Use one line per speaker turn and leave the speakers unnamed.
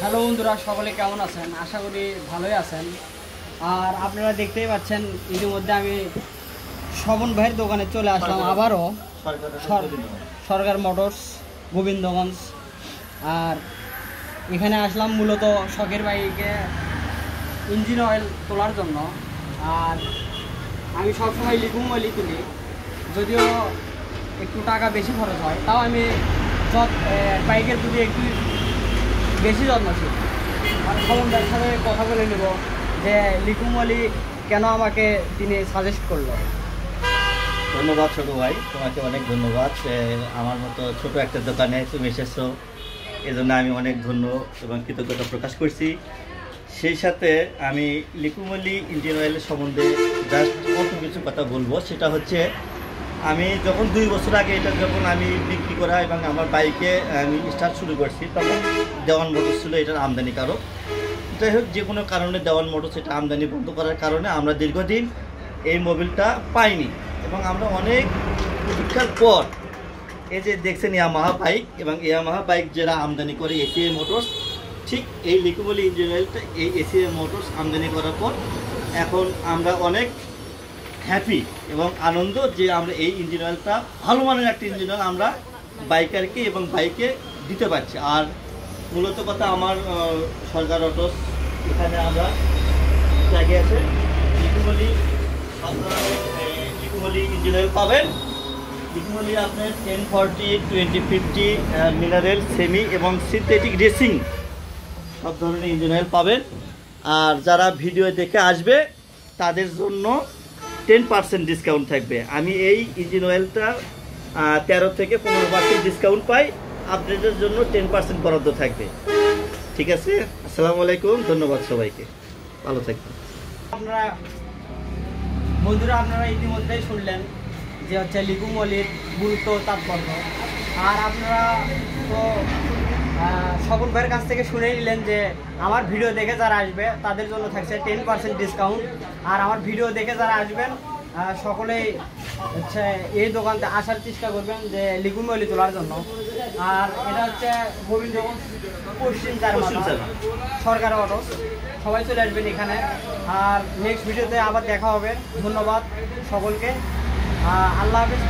Hello বন্ধুরা, সকলে কেমন আছেন? আশা করি ভালোই আছেন। আর আপনারা দেখতেই পাচ্ছেন ইতিমধ্যে আমি স্বপন ভাইয়ের দোকানে চলে আসলাম আবারও, সরকার মোটরস গোবিন্দগঞ্জ। আর এখানে আসলাম মূলত শখের বাইকে ইঞ্জিন অয়েল তোলার জন্য। আর আমি সবসময় লিকুম অয়েলই তুলি, যদিও একটু টাকা বেশি খরচ হয়, তাও আমি বাইকের প্রতি একটু বেশি যত্নশীল। আর খবরদার সাথে কথা বলে নেব যে লিকুম অয়েলই কেন আমাকে তিনি সাজেস্ট করলো।
ধন্যবাদ ছোটো ভাই, তোমাকে অনেক ধন্যবাদ। আমার মতো ছোট একটা দোকানে তুমি এসেছো, এজন্য আমি অনেক ধন্য এবং কৃতজ্ঞতা প্রকাশ করছি। সেই সাথে আমি লিকুম অয়েল ইঞ্জিন অয়েলের সম্বন্ধে জাস্ট অল্প কিছু কথা বলবো। সেটা হচ্ছে আমি যখন 2 বছর আগে এটা যখন আমি বিক্রি করা এবং আমার বাইকে আমি স্টার্ট শুরু করছি, তখন দেওয়ান মোটরস ছিল এটার আমদানিকারক। যাই হোক, যে কোনো কারণে দেওয়ান মোটরস এটা আমদানি বন্ধ করার কারণে আমরা দীর্ঘদিন এই মোবিলটা পাইনি এবং আমরা অনেক পরীক্ষার পর এই যে দেখছেন ইয়ামাহা বাইক, এবং ইয়ামাহা বাইক যারা আমদানি করে এসিএ মোটরস, ঠিক এই লিকুম অয়েল ইঞ্জিন অয়েলটা এই এসিএ মোটরস আমদানি করার পর এখন আমরা অনেক হ্যাপি এবং আনন্দ যে আমরা এই ইঞ্জিন অয়েলটা ভালো মানের একটা ইঞ্জিন অয়েল আমরা বাইকারকে এবং বাইকে দিতে পারছি। আর মূলত কথা আমার সরকার অটোস, এখানে আমরা জায়গায় আছে লিকুম অয়েল ইঞ্জিন অয়েল পাবেন। লিকুম অয়েল আপনার 1040, 2050 মিনারেল, সেমি এবং সিনথেটিক রেসিং সব ধরনের ইঞ্জিন অয়েল পাবেন। আর যারা ভিডিও দেখে আসবে তাদের জন্য 10% ডিসকাউন্ট থাকবে। আমি এই ইঞ্জিন অয়েলটা 13 থেকে 15% ডিসকাউন্ট পাই, আপনাদের জন্য 10% বরাদ্দ থাকবে। ঠিক আছে, আসসালামু আলাইকুম, ধন্যবাদ সবাইকে, ভালো থাকবেন।
বন্ধুরা ইতিমধ্যেই শুনলেন যে হচ্ছে লিকুম অয়েলের গুরুত্ব, তাৎপর্য। আর আপনারা তো স্বপন ভাইয়ের কাছ থেকে শুনে নিলেন যে আমার ভিডিও দেখে যারা আসবে তাদের জন্য থাকছে 10% ডিসকাউন্ট। আর আমার ভিডিও দেখে যারা আসবেন সকলেই হচ্ছে এই দোকানতে আসার চেষ্টা করবেন যে লিকুম অয়েল তোলার জন্য। আর এটা হচ্ছে গোবিন্দগঞ্জ পশ্চিম সরকার অটো। সবাই চলে আসবেন এখানে। আর নেক্সট ভিডিওতে আবার দেখা হবে। ধন্যবাদ সকলকে, আল্লাহ হাফেজ।